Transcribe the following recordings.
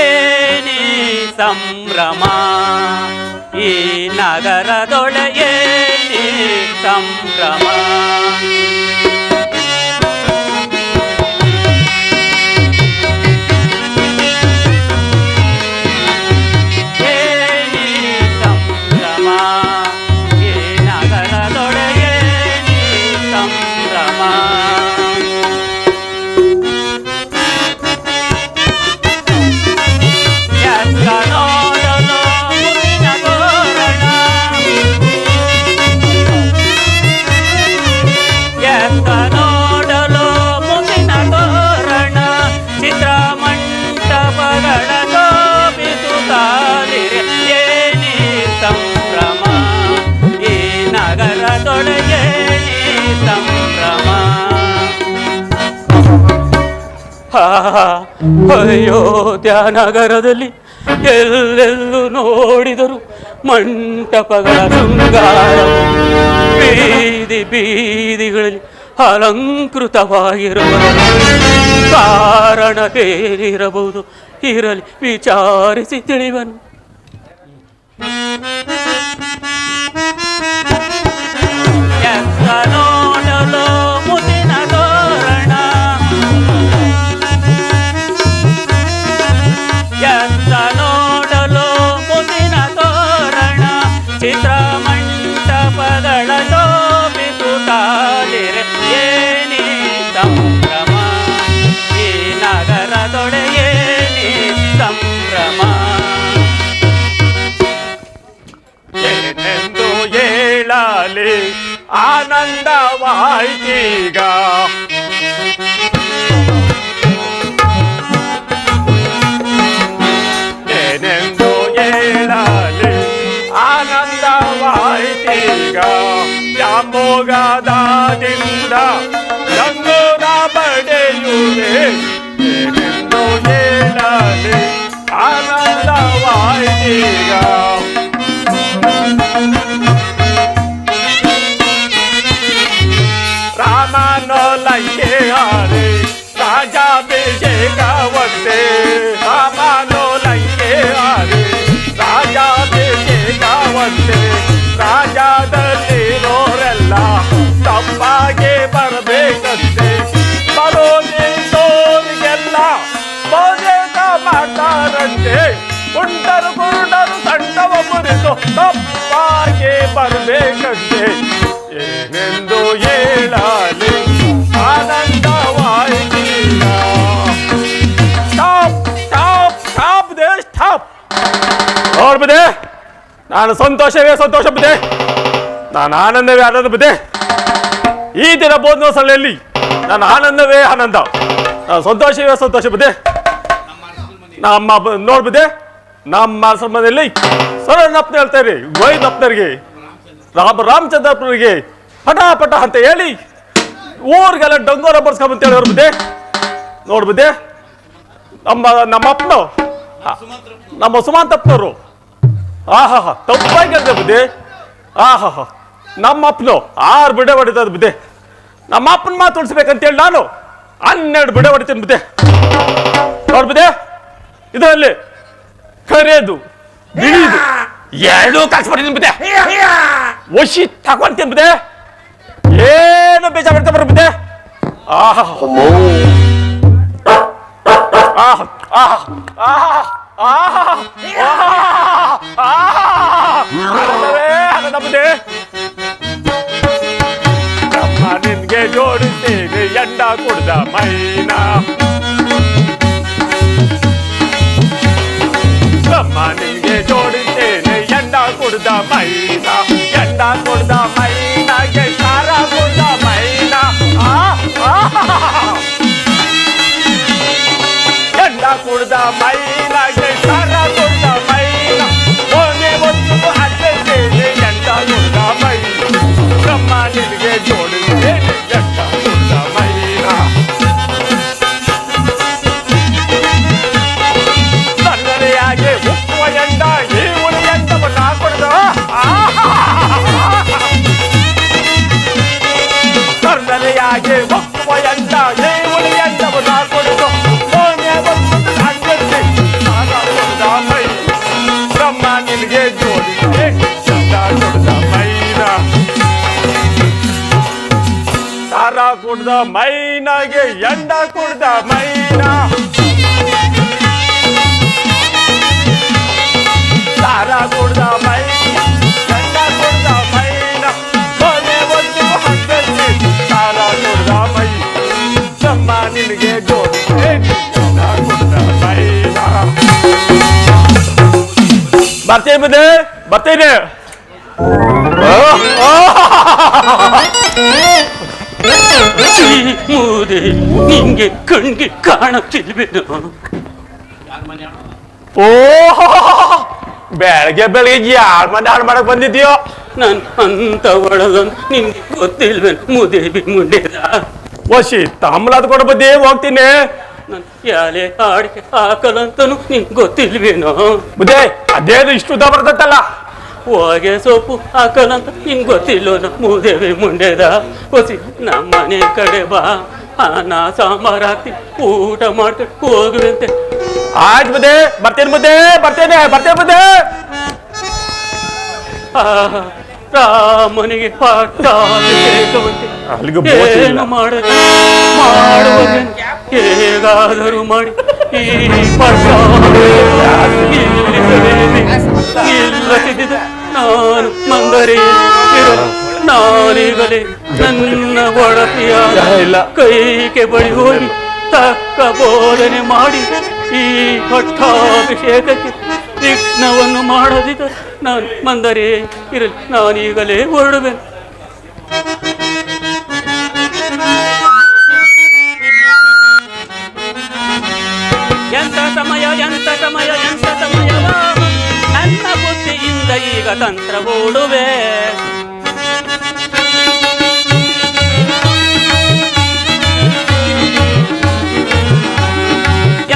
ಏನಿ ಸಂಭ್ರಮ ಈ ನಗರದೊಳಗೆ ಸಂಭ್ರಮ. ಅಯೋಧ್ಯ ನಗರದಲ್ಲಿ ಎಲ್ಲೆಲ್ಲೂ ನೋಡಿದರು ಮಂಟಪಗಳ ಶೃಂಗಾರ. ಬೀದಿ ಬೀದಿಗಳಲ್ಲಿ ಅಲಂಕೃತವಾಗಿರುವ ಕಾರಣವೇನಿರಬಹುದು? ಇರಲಿ ವಿಚಾರಿಸಿ ತಿಳಿವನು. ನೋಡಲು ಮುದಿನ ತೋರಣ, ನೋಡಲು ಮುದಿನ ತೋರಣ, ಚಿತ್ರಮಂಟಪಗಳ ಶೋಭಿಸುತ್ತಾಲಿರೆ ಏನಿ ಸಂಭ್ರಮ ಈ ನಗರದೊಳಗೇನಿ ಸಂಭ್ರಮ. ಏನೆಂದು ಹೇಳಲಿ ಆನಂದವಾಯ್ತೀಗ, ಏನೆಂದು ಹೇಳಲಿ ಆನಂದವಾಯ್ತೀಗ. ಜಾಂಬೋಗದಿಂದ ಗಂಗೋದ ಬಡೆಯುವೆ, ಏನೆಂದು ಹೇಳಲಿ ಆನಂದವಾಯ್ತೀಗ. ರಾಮನೋ ಲಂಕೆ ಆರೆ ರಾಜಾಭಿಷೇಕವಂತೆ, ರಾಮನೋ ಲಂಕೆ ಆರೆ ರಾಜಾಭಿಷೇಕವಂತೆ. ರಾಜ್ಯದಲ್ಲಿರೋರೆಲ್ಲ ತಪ್ಪಾಗಿ ಬರಬೇಕಂತೆ, ಬರೋದಿದ್ದೋರಿಗೆಲ್ಲ ಮೋಸ ಮಾಡ್ತಾರಂತೆ. ಕುಂಟರು ಕುರುಡರು ತಂಡವ ಮುರಿದು ತಪ್ಪಾಗಿ ಬರಬೇಕಂತೆ. ಏನೆಂದು ಹೇಳಲಿ ಆನಂದವಾಯಿಲ್ಲ. ಸ್ಟಾಪ್ ಸ್ಟಾಪ್ ಸ್ಟಾಪ್ ದೇ ಸ್ಟಾಪ್. ನೋಡ್ಬಿದೆ, ನಾನು ಸಂತೋಷವೇ ಸಂತೋಷ ಬಿದ್ದೆ, ನಾನು ಆನಂದವೇ ಆನಂದ ಬಿದ್ದೆ. ಈ ದಿನ ಬೋಧನೋತ್ಸವದಲ್ಲಿ ನಾನು ಆನಂದವೇ ಆನಂದ, ನಾನು ಸಂತೋಷವೇ ಸಂತೋಷ ಬಿದ್ದೆ. ನಮ್ಮ ನೋಡ್ಬಿದೆ, ನಮ್ಮ ಸಂಬಂಧದಲ್ಲಿ ಸರನಪ್ಪ ಹೇಳ್ತಾರೆ ಗೋವಿಂದಪ್ಪನವ್ರಿಗೆ ರಾಮಚಂದ್ರಪ್ಪನವರಿಗೆ ಪಟ ಪಟ ಅಂತ ಹೇಳಿ ಊರಿಗೆಲ್ಲ ಡಂಗೋರ ಬರ್ಸ್ಕೊಂಬಂತೇಳಿ ಅವ್ರ ಬುದ್ದೆ ನೋಡ್ಬಿದ್ದೆ. ನಮ್ಮ ಅಪ್ಪನು ನಮ್ಮ ಸುಮಂತಪ್ಪನವರು ಆಹಾ ತಪ್ಪಾಗಿ ಹೇಳ್ದೆ ಬುದ್ದೆ. ಆಹಾ ನಮ್ಮ ಅಪ್ಪನು 6 ಬಿಡೆ ಹೊಡಿತದ ಬುದ್ದೆ. ನಮ್ಮ ಅಪ್ಪನ ಮಾತು ಉಳಿಸ್ಬೇಕಂತೇಳಿ ನಾನು 12 ಬಿಡೆ ಹೊಡಿತೀನಿ ಬುದ್ದೆ. ನೋಡ್ಬಿದ್ದೆ, ಇದರಲ್ಲಿ ಕರೆಯೋದು ಬಿಡಿದು 2 ಕಳ್ಸ್ಬಿಟ್ಟಿದ್ದೀನಿ ಬುದ್ದೆ. ಒಸಿ ತಗೊಂತೀನಿ ಬುದ್ದೆ, ಏನು ಬೇಜಾರು ಮಾಡ್ತಾ ಬರ್ಬಿದ್ದೆ. ಆಹಾ ಆಹಾ ಆಹಾ ಆಹಾ ಆನಂದವೇ ನಮ್ಮ ನಿನ್ಗೆ ಜೋಡಿಸ್ತೇನೆ ಎಂಡ ಕುಡ್ದ ಮೈನಾ, ನಮ್ಮ ನಿನ್ಗೆ ಜೋಡಿಸ್ತೇನೆ ಎಂಡ ಕುಡ್ದ ಮೈನಾ, ಎಂಡ ಕುಡ್ದ ಮೈನಾಗೆ ಸಾರ ಕುಡ್ದ ಮೈನಾ. ಎಂಡ ಕುಡ್ದ ಮೈನಾಗೆ ಸಾರ ಕುಡ್ದ ಮೈನಾ, ಓನೆ ಒಂದು ಅಲ್ಲೇ ಎಂಡ ಕುಡ್ದ ಮೈನಾ, ನಮ್ಮ ನಿನ್ಗೆ ಜೋಡಿಸ್ತೇನೆ ಎಂಡ ಕುಡ್ದ ಮೈನಾ. ನನ್ನರೆಯಾಗೆ ಉಪ್ಪುವ ಎಂಡ ಈ ಉಳಿ ಎಂಡವನ್ನು ಹಾಕೊಡ್ದ ನನ್ನಲೆಯಾಗಿ ಒಪ್ಪುವ ಎಂಡ ಏವಳಿ ಎಂಡವನ್ನ ಕೊಡಿದು ಮೋನೆ ಒಂದು ಅಂಗಡಿ ಸಾರ ಕೊಡ್ದ ಮೈ ಬ್ರಹ್ಮ ನಿನಗೆ ಜೋಡಿಸಿದೆ ಎಂಡ ಕೊಡ್ದ ಮೈನ ಸಾರ ಕುಡ್ದ ಮೈನಾಗೆ ಎಂಡ ಕುಡ್ದ ಮೈನ ಸಾರ ಕುಡ್ದ ಮೈ ಎಂಡ ಕುಡ್ದ ಮೈನ ಕೊನೆ ಒಂದು ಹಗ್ಗಲ್ಲಿ ಸಾರ ಕುಡ್ದ ಮೈ ಬ್ರಹ್ಮ ನಿನಗೆ ಜೋಡಿಸಿದೆ ಎಂಡ ಕುಡ್ದ ಮೈನ ಬರ್ತೇನೆ ಬುದ್ಧಿ ಬರ್ತೇನೆ ಮೂದೆ ನಿಂಗೆ ಕಣ್ಗೆ ಕಾಣುತ್ತಿಲ್ವೇನೋ? ಓ ಬೆಳಗ್ಗೆ ಬೆಳಗ್ಗೆ ಯಾರ್ ಮನೆ ಹಾಳು ಮಾಡಕ್ ಬಂದಿದ್ಯೋ? ನಾನು ಅಂತ ಒಳಗಂದು ನಿಂಗೆ ಗೊತ್ತಿಲ್ವೇನು ಮೂದೇವಿ ಮುಂಡೆದ? ಓಶಿ ತಾಮ್ಲಾದ್ ಕೊಡ ಬದ್ದಿ ಹೋಗ್ತೀನಿ. ನಾನು ಯಾಲೆ ಹಾಡಿಗೆ ಹಾಕಲಂತನು ನಿಂಗೆ ಗೊತ್ತಿಲ್ವೇನೋ? ಬುದ್ಧಿ ಅದೇನು ಇಷ್ಟು ಉದ್ದ ಬರ್ತತ್ತಲ್ಲ. ಹೊಗೆ ಸೊಪ್ಪು ಹಾಕಲಂತ ನಿಂಗೆ ಗೊತ್ತಿಲ್ಲೋನ ಮೂದೇವಿ ಮುಂಡೆದ? ಹೊಸಿ ನಮ್ಮ ಮನೆ ಕಡೆ ಬಾ, ಅನ್ನ ಸಾಂಬಾರ್ ಹಾಕ್ತಿ ಊಟ ಮಾಡ್ಕೊಂಡು ಹೋಗುವಂತೆ. ಆಯ್ತು ಬುದ್ಧಿ ಬರ್ತೇನೆ ಬುದ್ಧಿ ಬರ್ತೇನೆ ಬುದ್ಧಿ. ರಾಮನಿಗೆ ಪಟ್ಟಾಭಿಷೇಕವಂತೆ ಅಲ್ಲಿಗೆ ಏನು ಮಾಡುವಾಗ ಹೇಗಾದರೂ ಮಾಡಿ ಈ ಇಲ್ಲದಿದ್ದ ನಾನು ಮಂದರೆ ನಾನೀಗಲೇ ನನ್ನ ಒಡತಿಯಾದ ಕೈಗೆ ಬಳಿ ಹೋಗಿ ತಕ್ಕ ಬೋಧನೆ ಮಾಡಿ ಈ ಪಟ್ಟಾಭಿಷೇಕಕ್ಕೆ ವಿಘ್ನವನ್ನು ಮಾಡದಿದ್ದ ನಾನು ಮಂದರೆ ಇರಲಿ, ನಾನೀಗಲೇ ಹೊರಡುವೆನು. ಎಂತ ಸಮಯ ಎಂತ ಸಮಯ ಎಂತ ಸಮಯವ ನನ್ನ ಬುದ್ಧಿಯಿಂದ ಈಗ ತಂತ್ರ ಓಡುವೆ.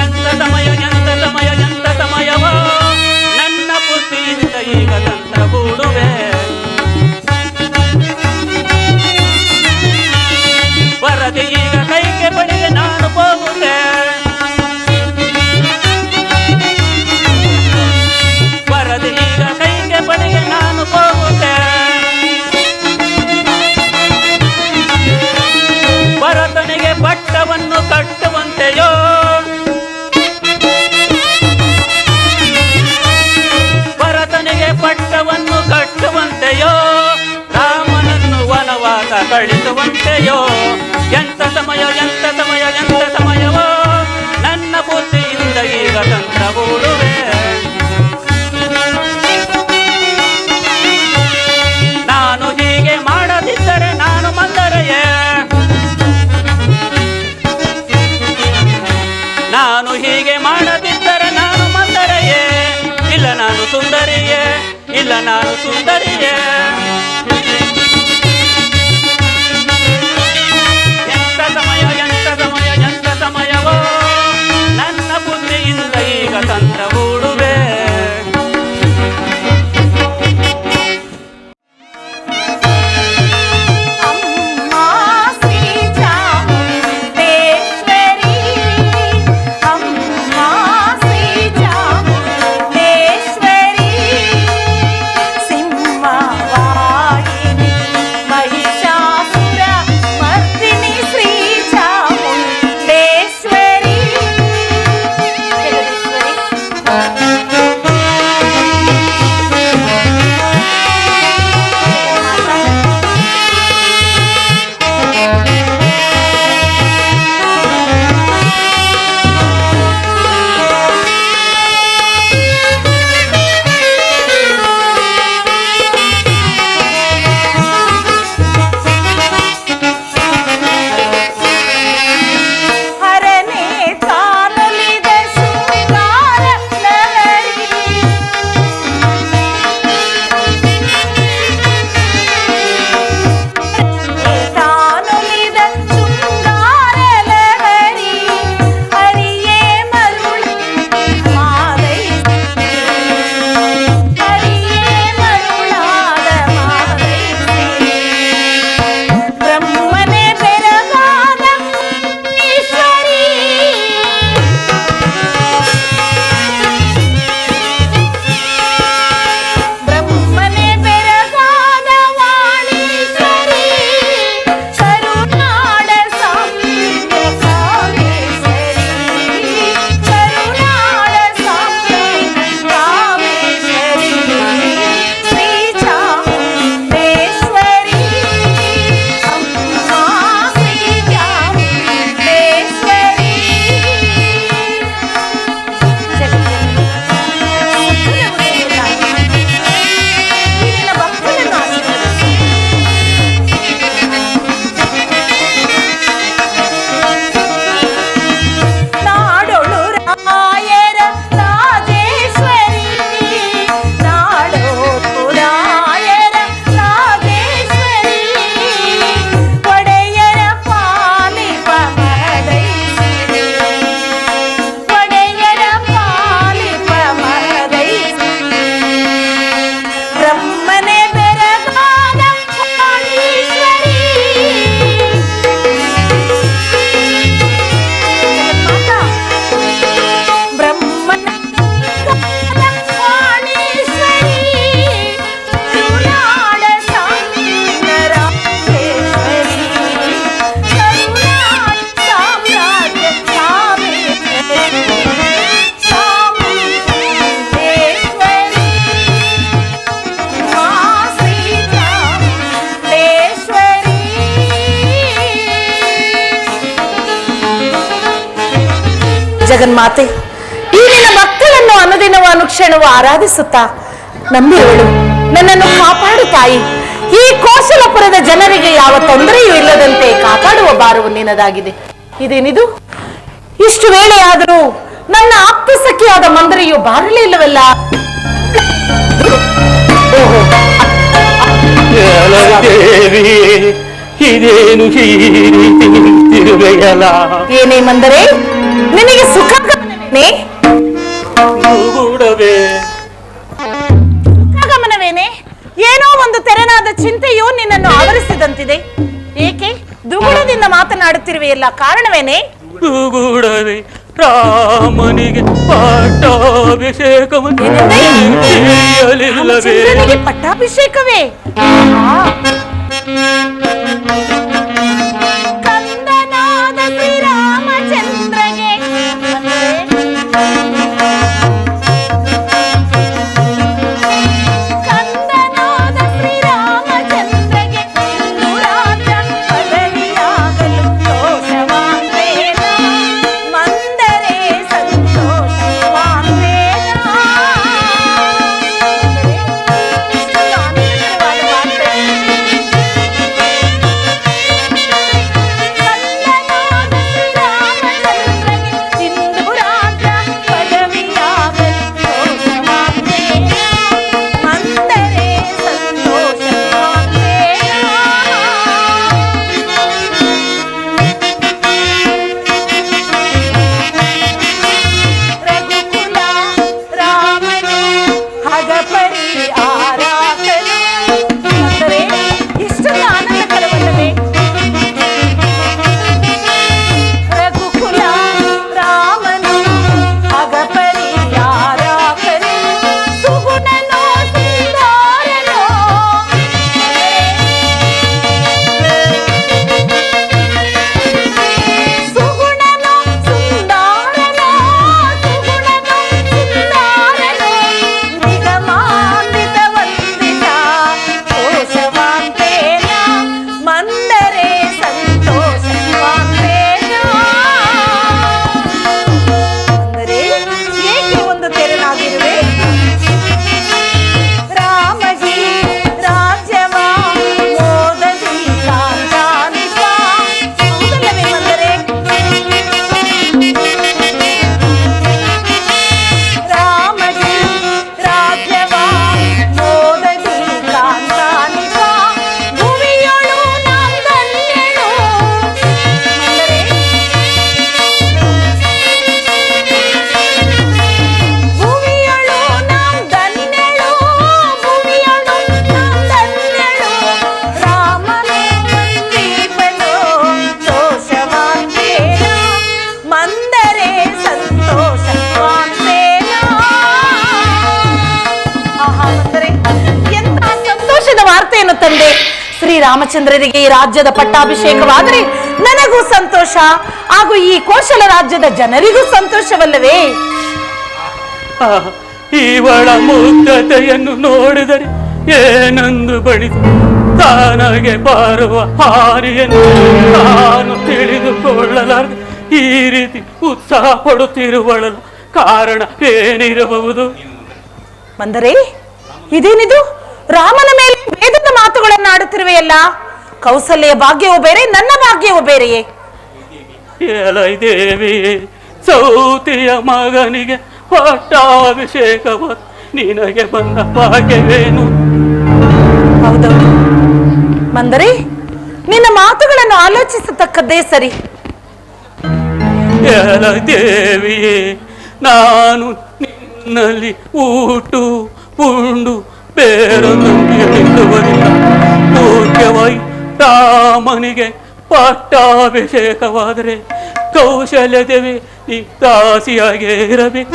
ಎಂತ ಸಮಯ ಎಂತ ಸಮಯ ಎಂತ ಸಮಯವ ನನ್ನ ಬುದ್ಧಿಯಿಂದ ಈಗ ತಂತ್ರ ಓಡುವೆ. ವರದಿ ಈಗ ಕೈಗೆ ಬಳಿಗೆ ನಾನು ಹೋಗುವೆ. ವರದಿ ಈಗ ಕೈಗೆ ಬಳಿಗೆ ನಾನು ಹೋಗುವೆ. ಭರತನಿಗೆ ಪಟ್ಟವನ್ನು ಕಟ್ಟುವಂತೆಯೋ, ಭರತನಿಗೆ ಪಟ್ಟವನ್ನು ಕಟ್ಟುವಂತೆಯೋ, ರಾಮನನ್ನು ವನವಾಸ ಕಳಿಸುವಂತೆಯೋ, ಎಂತ ಸಮಯ ಎಂತ ಸಮಯ ಎಂತ ಸಮಯವೋ ನನ್ನ ಬುದ್ಧಿಯಿಂದ ಈಗ ತಂತ್ರ ಓಡುವೆ. ನಾನು ಹೀಗೆ ಮಾಡದಿದ್ದರೆ ನಾನು ಮಂದರೆಯೇ, ನಾನು ಹೀಗೆ ಮಾಡದಿದ್ದರೆ ನಾನು ಮಂದರೆಯೇ, ಇಲ್ಲ ನಾನು ಸುಂದರಿಯೇ, ಇಲ್ಲ ನಾನು ಸುಂದರಿಯೇ. ಎಂತ ಸಮಯ ಎಂತ ಸಮಯ ಎಂತ ಸಮಯವೋ ನನ್ನ ಬುದ್ಧಿಯಿಂದ ಈಗ ತಂತ್ರ ಓಡುವೆ. ಸಿಂಹ ಜಗನ್ಮಾತೆ, ಈ ನಿನ್ನ ಭಕ್ತರನ್ನು ಅನುದಿನವೂ ಅನುಕ್ಷಣವೂ ಆರಾಧಿಸುತ್ತಾ ನಂಬಿರುವಳು. ನನ್ನನ್ನು ಕಾಪಾಡು ತಾಯಿ. ಈ ಕೋಶಲಪುರದ ಜನರಿಗೆ ಯಾವ ತೊಂದರೆಯೂ ಇಲ್ಲದಂತೆ ಕಾಪಾಡುವ ಭಾರವು ನಿನ್ನದಾಗಿದೆ. ಇದೇನಿದು? ಇಷ್ಟು ವೇಳೆಯಾದರೂ ನನ್ನ ಆಪ್ತ ಸಖಿಯಾದ ಮಂದರಿಯು ಬಾರಲೇ ಇಲ್ಲವಲ್ಲ? ಓಹೋ, ದೇವಿ, ಇದೇನು ಈ ರೀತಿ ನಿಂತಿರುವೆಯಲ್ಲ? ಏನೇ ಮಂದರೆ, ನಿನಗೆ ಸುಖಗಮನವೇನೆ? ಸುಖಗಮನವೇನೆ? ಏನೋ ಒಂದು ತೆರನಾದ ಚಿಂತೆಯು ನಿನ್ನನ್ನು ಆವರಿಸಿದಂತಿದೆ. ಏಕೆ ದುಗುಡದಿಂದ ಮಾತನಾಡುತ್ತಿರುವೆಯಲ್ಲ? ಕಾರಣವೇನೆ? ದುಗುಡವೇ ರಾಮನಿಗೆ ಪಟ್ಟಾಭಿಷೇಕವನ್ನು ರಾಮಚಂದ್ರನಿಗೆ ಪಟ್ಟಾಭಿಷೇಕವೇ? ಕಂದನಾದ ಶ್ರೀರಾಮಚಂದ್ರಗೆ ಕಂದನಾದ ಶ್ರೀರಾಮಚಂದ್ರಗೆ ರಾಜ ಪದವಿಯಾಗಲು ದೋಷವಾಗ್ಬೇಡ, ಮಂದರೆ ಸಂತೋಷವಾಗ್ಬೇಡ. ತಂದೆ. ಶ್ರೀರಾಮಚಂದ್ರರಿಗೆ ಈ ರಾಜ್ಯದ ಪಟ್ಟಾಭಿಷೇಕವಾದರೆ ನನಗೂ ಸಂತೋಷ, ಹಾಗೂ ಈ ಕೋಶಲ ರಾಜ್ಯದ ಜನರಿಗೂ ಸಂತೋಷವಲ್ಲವೇ? ಇವಳ ಮುಗ್ಧತೆಯನ್ನು ನೋಡಿದರೆ ಏನೊಂದು ಬಳಿದು ತಾನಾಗೆ ಬಾರುವ ಹಾರಿಯನ್ನು ತಾನು ತಿಳಿದುಕೊಳ್ಳಲಾರದೆ ಈ ರೀತಿ ಉತ್ಸಾಹ ಪಡುತ್ತಿರುವಳಲ್ಲ ಕಾರಣ ಏನಿರಬಹುದು? ಮಂದರೆ, ಇದೇನಿದು? ರಾಮನ ಮೇಲೆ ವೇದದ ಮಾತುಗಳನ್ನು ಆಡುತ್ತಿರುವೆಯಲ್ಲ. ಕೌಸಲ್ಯ ಭಾಗ್ಯವೂ ಬೇರೆ, ನನ್ನ ಭಾಗ್ಯವೂ ಬೇರೆಯೇ? ದೇವಿ, ಸೌತಿಯ ಮಗನಿಗೆ ಪಟ್ಟಾಭಿಷೇಕವ ನಿನಗೆ ಬಂದ ಭಾಗ್ಯವೇನು? ಹೌದೌದು ಮಂದರೆ, ನಿನ್ನ ಮಾತುಗಳನ್ನು ಆಲೋಚಿಸತಕ್ಕದ್ದೇ ಸರಿ. ದೇವಿಯೇ, ನಾನು ನಿನ್ನಲ್ಲಿ ಊಟು ಉಂಡು ಬೇರೊಂದಿಲ್ಲ. ಮುಖ್ಯವಾಗಿ ರಾಮನಿಗೆ ಪಟ್ಟಾಭಿಷೇಕವಾದರೆ ಕೌಶಲ್ಯ ದೇವಿ ನೀ ದಾಸಿಯಾಗಿ ಇರಬೇಕು.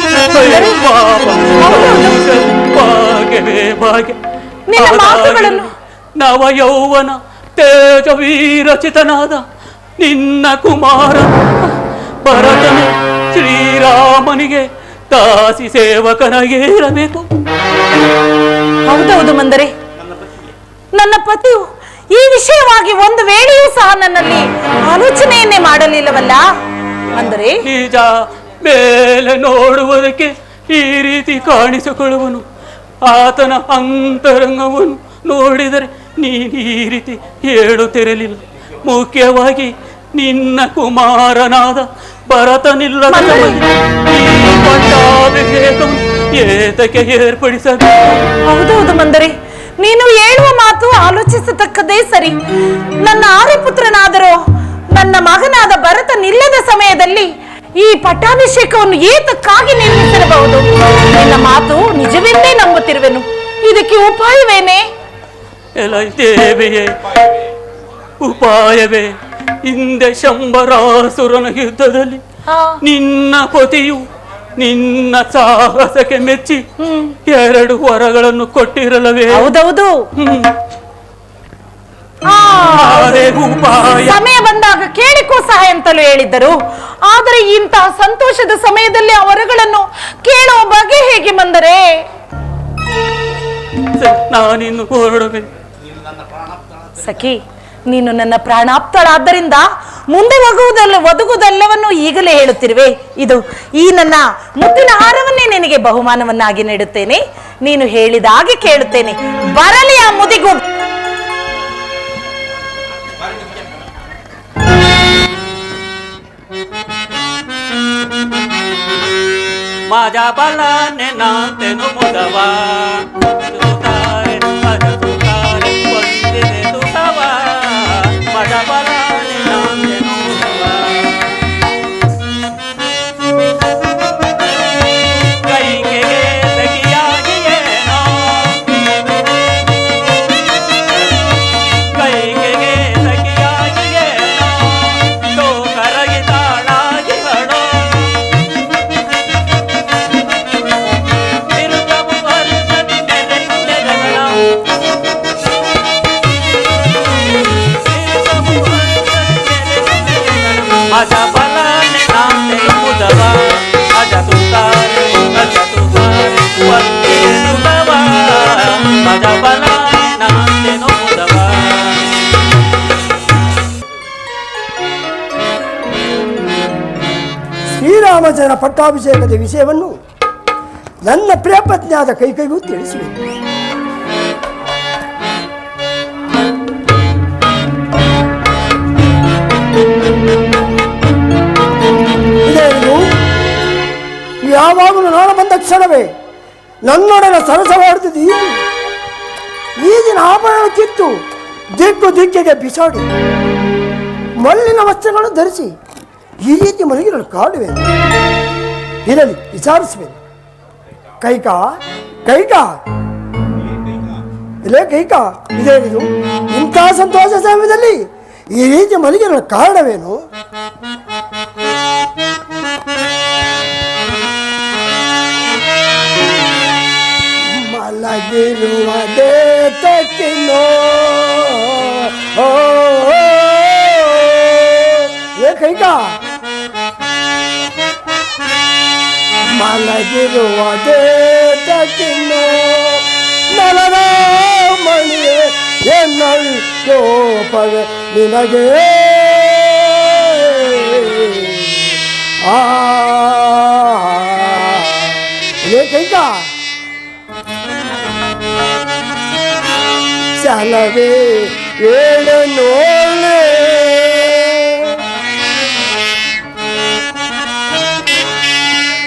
ಭಾಗ್ಯವೇ ಭಾಗ್ಯ. ನವ ಯೌವನ ತೇಜವೀರಚಿತನಾದ ನಿನ್ನ ಕುಮಾರ ಭರತನು ಶ್ರೀರಾಮನಿಗೆ ದಾಸಿ ಸೇವಕನಾಗಿ ಇರಬೇಕು. ಹೌದೌದು ಮಂದರೆ, ನನ್ನ ಪತಿಯು ಈ ವಿಷಯವಾಗಿ ಒಂದು ವೇಳೆಯೂ ಸಹ ನನ್ನಲ್ಲಿ ಆಲೋಚನೆಯನ್ನೇ ಮಾಡಲಿಲ್ಲವಲ್ಲ. ಅಂದರೆ ನಿಜ, ಮೇಲೆ ನೋಡುವುದಕ್ಕೆ ಈ ರೀತಿ ಕಾಣಿಸಿಕೊಳ್ಳುವನು. ಆತನ ಅಂತರಂಗವನ್ನು ನೋಡಿದರೆ ನೀನು ಈ ರೀತಿ ಹೇಳುತ್ತಿರಲಿಲ್ಲ. ಮುಖ್ಯವಾಗಿ ನಿನ್ನ ಕುಮಾರನಾದ ಭರತನಿಲ್ಲದ ಈ ಪಟ್ಟಾಭಿಷೇಕವನ್ನು ಏತಕ್ಕೆ ಏರ್ಪಡಿಸಬೇಕು? ಹೌದೌದು ಮಂದರೆ, ನೀನು ಹೇಳುವ ಮಾತು ಆಲೋಚಿಸತಕ್ಕದೇ ಸರಿ. ನನ್ನ ಆರ್ಯಪುತ್ರನಾದರೂ ನನ್ನ ಮಗನಾದ ಭರತ ನಿಲ್ಲದ ಸಮಯದಲ್ಲಿ ಈ ಪಟ್ಟಾಭಿಷೇಕವನ್ನು ಏತಕ್ಕಾಗಿ ನಿರ್ಮಿಸಿರಬಹುದು. ನಿನ್ನ ಮಾತು ನಿಜವೆಂದೇ ನಂಬುತ್ತಿರುವೆನು. ಇದಕ್ಕೆ ಉಪಾಯವೇನೇ? ದೇವಿಯೇ, ಉಪಾಯವೇ? ಹಿಂದೆ ಶಂಬರಾಸುರನ ಯುದ್ಧದಲ್ಲಿ ನಿನ್ನ ಪತಿಯು ನಿನ್ನ ಸಾಹಸಕ್ಕೆ ಮೆಚ್ಚಿ 2 ವರಗಳನ್ನು ಕೊಟ್ಟಿರಲವೇ? ಹೌದೌದು. ಸಮಯ ಬಂದಾಗ ಕೇಳಿಕೋ ಸಹಾಯ ಅಂತಲೂ ಹೇಳಿದ್ದರು. ಆದರೆ ಇಂತಹ ಸಂತೋಷದ ಸಮಯದಲ್ಲಿ ಆ ವರಗಳನ್ನು ಕೇಳುವ ಬಗೆ ಹೇಗೆ ಬಂದರೆ? ನಾನಿನ್ನು ಹೊರಡುವೆ. ಸಖಿ, ನೀನು ನನ್ನ ಪ್ರಾಣಾಪ್ತಳಾದ್ದರಿಂದ ಮುಂದೆ ಒದಗುವುದೆಲ್ಲವನ್ನು ಈಗಲೇ ಹೇಳುತ್ತಿರುವೆ. ಇದು ಈ ನನ್ನ ಮುತ್ತಿನ ಹಾರವನ್ನೇ ನಿನಗೆ ಬಹುಮಾನವನ್ನಾಗಿ ನೀಡುತ್ತೇನೆ. ನೀನು ಹೇಳಿದ ಹಾಗೆ ಕೇಳುತ್ತೇನೆ. ಬರಲಿ ಆ ಮುದಿಗು. माझ्या बलाने नातेनु मुदवा तुतारे माझ्या तुतारे वंदिले तुतावा माझ्या बलाने नातेनु मुदवा कई के सखिया गिये नो कई के सखिया गिये नो तो करगी ताळा गिवडो माझ्या बलाने नाते मुदवा माझ्या तुतारे वंदे तुदवा माझ्या बलाने नाते मुदवा ಶ್ರೀರಾಮಚಂದ್ರ ಪಟ್ಟಾಭಿಷೇಕದ ವಿಷಯವನ್ನು ನನ್ನ ಪ್ರಿಯಪತ್ನಿಯಾದ ಕೈಕೈಗೂ ತಿಳಿಸಿವೆ. ಯಾವಾಗಲೂ ನಾನು ಬಂದ ಕ್ಷಣವೇ ನನ್ನೊಡನೆ ಸರಸವಾಡುತ್ತಿದ್ದು ಈ ದಿನ ಆಭರಣ ಕಿತ್ತು ದಿಕ್ಕಿಗೆ ಬಿಸಾಡಿ ಮಲ್ಲಿನ ವಸ್ತ್ರಗಳನ್ನು ಧರಿಸಿ ಈ ರೀತಿ ಮಲಗಿರಲು ಕಾಡುವೆ. ಇರಲಿ, ವಿಚಾರಿಸುವೆ. ಕೈಕಾ ಕೈಕಾ ಇಲ್ಲೇ ಕೈಕಾ, ಇದೇನಿದು? ಇಂಥ ಸಂತೋಷ ಸಮಯದಲ್ಲಿ ಈ ರೀತಿ ಮಲಗಿರಲು ಕಾರಣವೇನು? ಮಲಗಿರುವುದೇ ತಕ್ಕಿನೋ ಕೈಕಾ, ಮಲಗಿರುವುದೇ ತಕ್ಕಿನೋ ನಲನ ಮಣಿಯೇ ಎನ್ನೋಪವೇ ನಿನಗೆ ಕೈಕಾ ಚಲವೇ ಏಳು ನೋಳೆ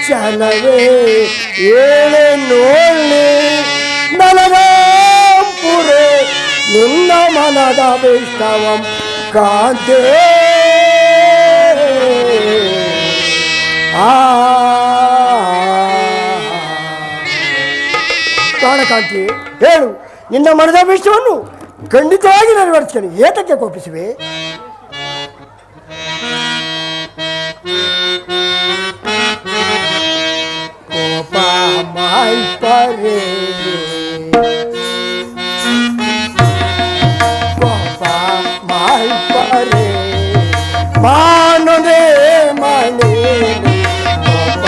ಚಲವೇ ಏಳು ನೋಳೆ ನಲರಾಂಪುರೆ ನಿನ್ನ ಮನದ ವಿಷ್ಟವಂ ಕಾಂತೆ ಪ್ರಾಣಕಾಂತಿ, ಹೇಳು, ನಿನ್ನ ಮನದ ವಿಷಯವನ್ನು ಖಂಡಿತವಾಗಿ ನೆರವೇರಿಸ್ತೇನೆ. ಏತಕ್ಕೆ ಕೋಪಿಸುವೆ? ಕೋಪ ಮಾಲ್ಪರೆ ಕೋಪ ಮಾಲ್ಪರೆ ಮಾನನೇ ಮನೆ ಕೋಪ